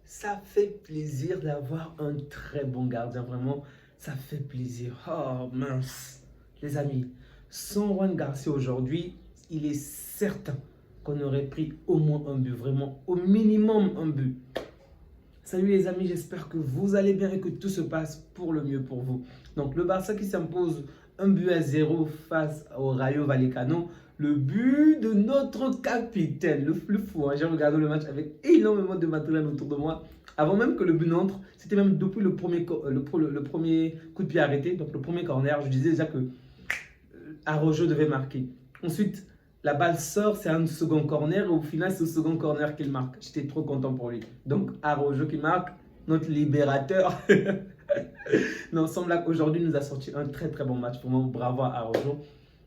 Ça fait plaisir d'avoir un très bon gardien, vraiment, ça fait plaisir. Oh mince, les amis, sans Juan Garcia aujourd'hui, il est certain qu'on aurait pris au moins un but, vraiment, au minimum un but. Salut les amis, j'espère que vous allez bien et que tout se passe pour le mieux pour vous. Donc le Barça qui s'impose 1-0 face au Rayo Vallecano. Le but de notre capitaine, le plus fou. J'ai regardé le match avec énormément de matériel autour de moi. Avant même que le but n'entre, c'était même depuis le premier, le premier coup de pied arrêté, donc le premier corner, je disais déjà que Araujo devait marquer. Ensuite, la balle sort, c'est un second corner et au final, c'est au second corner qu'il marque. J'étais trop content pour lui. Donc, Araujo qui marque, notre libérateur. Non, sans blague, aujourd'hui, il nous a sorti un très très bon match. Vraiment, bravo à Araujo.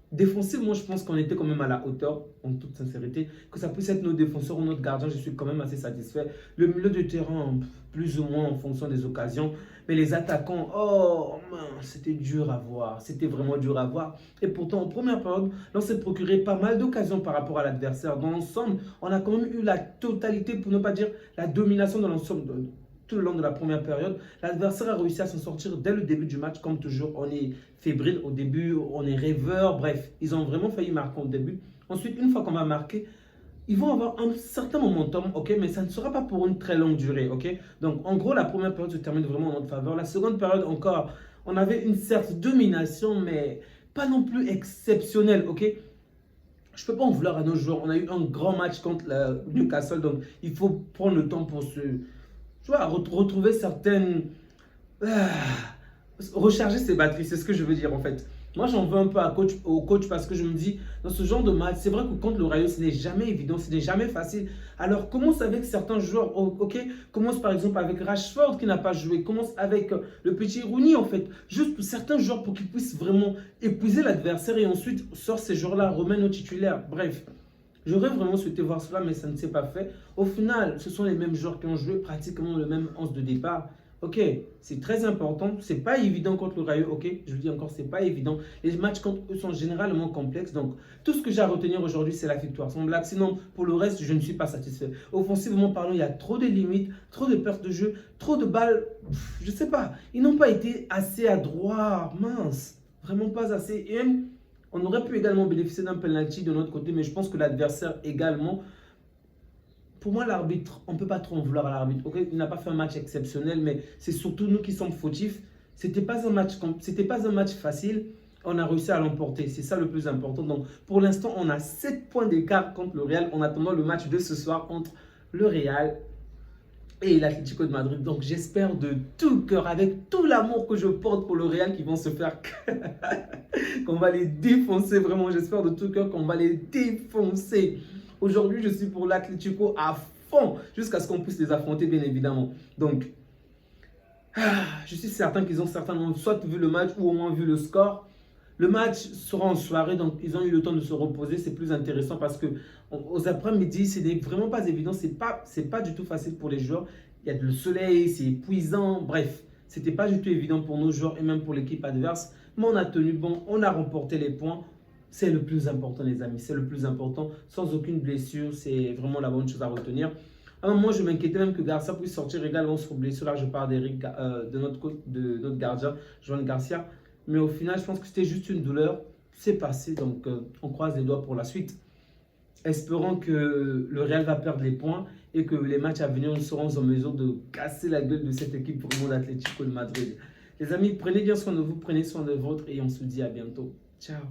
Défensivement, je pense qu'on était quand même à la hauteur, en toute sincérité. Que ça puisse être nos défenseurs ou notre gardien, je suis quand même assez satisfait. Le milieu de terrain, plus ou moins en fonction des occasions. Mais les attaquants, oh mince, c'était dur à voir. C'était vraiment dur à voir. Et pourtant, en première période, on s'est procuré pas mal d'occasions par rapport à l'adversaire. Dans l'ensemble, on a quand même eu la totalité, pour ne pas dire la domination dans l'ensemble tout le long de la première période. L'adversaire a réussi à s'en sortir dès le début du match. Comme toujours, on est fébrile au début, on est rêveur. Bref, ils ont vraiment failli marquer au début. Ensuite, une fois qu'on va marquer, ils vont avoir un certain momentum, ok, mais ça ne sera pas pour une très longue durée, ok. Donc, en gros, la première période se termine vraiment en notre faveur. La seconde période, encore, on avait une certaine domination, mais pas non plus exceptionnelle, ok. Je ne peux pas en vouloir à nos joueurs. On a eu un grand match contre Newcastle, donc il faut prendre le temps pour se tu vois, retrouver certaines... Ah, recharger ses batteries, c'est ce que je veux dire en fait. Moi, j'en veux un peu au coach parce que je me dis, dans ce genre de match, c'est vrai que contre le Rayo, ce n'est jamais évident, ce n'est jamais facile. Alors, commence avec certains joueurs, ok? Commence par exemple avec Rashford qui n'a pas joué. Commence avec le petit Rooney en fait. Juste certains joueurs pour qu'ils puissent vraiment épuiser l'adversaire et ensuite sort ces joueurs-là, remène au titulaire. Bref. J'aurais vraiment souhaité voir cela, mais ça ne s'est pas fait. Au final, ce sont les mêmes joueurs qui ont joué pratiquement le même 11 de départ. Ok, c'est très important. C'est pas évident contre le Rayo. Ok, je vous dis encore, c'est pas évident. Les matchs contre eux sont généralement complexes. Donc, tout ce que j'ai à retenir aujourd'hui, c'est la victoire. Sans blague. Sinon, pour le reste, je ne suis pas satisfait. Offensivement parlant, il y a trop de limites, trop de pertes de jeu, trop de balles. Je sais pas. Ils n'ont pas été assez adroits. Mince. Vraiment pas assez. Et même, on aurait pu également bénéficier d'un penalty de notre côté, mais je pense que l'adversaire également. Pour moi, l'arbitre, on ne peut pas trop en vouloir à l'arbitre. Okay, il n'a pas fait un match exceptionnel, mais c'est surtout nous qui sommes fautifs. C'était pas un match facile. On a réussi à l'emporter. C'est ça le plus important. Donc, pour l'instant, on a 7 points d'écart contre le Real en attendant le match de ce soir contre le Real et l'Atlético de Madrid. Donc j'espère de tout cœur, avec tout l'amour que je porte pour le Real, qu'ils vont se faire qu'on va les défoncer. Vraiment, j'espère de tout cœur qu'on va les défoncer. Aujourd'hui, je suis pour l'Atlético à fond, jusqu'à ce qu'on puisse les affronter, bien évidemment. Donc, je suis certain qu'ils ont certainement soit vu le match ou au moins vu le score. Le match sera en soirée, donc ils ont eu le temps de se reposer. C'est plus intéressant parce que aux après-midi, ce n'est vraiment pas évident. C'est pas du tout facile pour les joueurs. Il y a le soleil, c'est épuisant. Bref, c'était pas du tout évident pour nos joueurs et même pour l'équipe adverse. Mais on a tenu bon, on a remporté les points. C'est le plus important, les amis. C'est le plus important. Sans aucune blessure, c'est vraiment la bonne chose à retenir. À un moment, je m'inquiétais même que Garcia puisse sortir également sur blessure. Là, je parle de notre gardien, Joan Garcia. Mais au final, je pense que c'était juste une douleur. C'est passé, donc on croise les doigts pour la suite. Espérons que le Real va perdre les points et que les matchs à venir, nous serons en mesure de casser la gueule de cette équipe pour le monde Atlético de Madrid. Les amis, prenez bien soin de vous, prenez soin de votre et on se dit à bientôt. Ciao.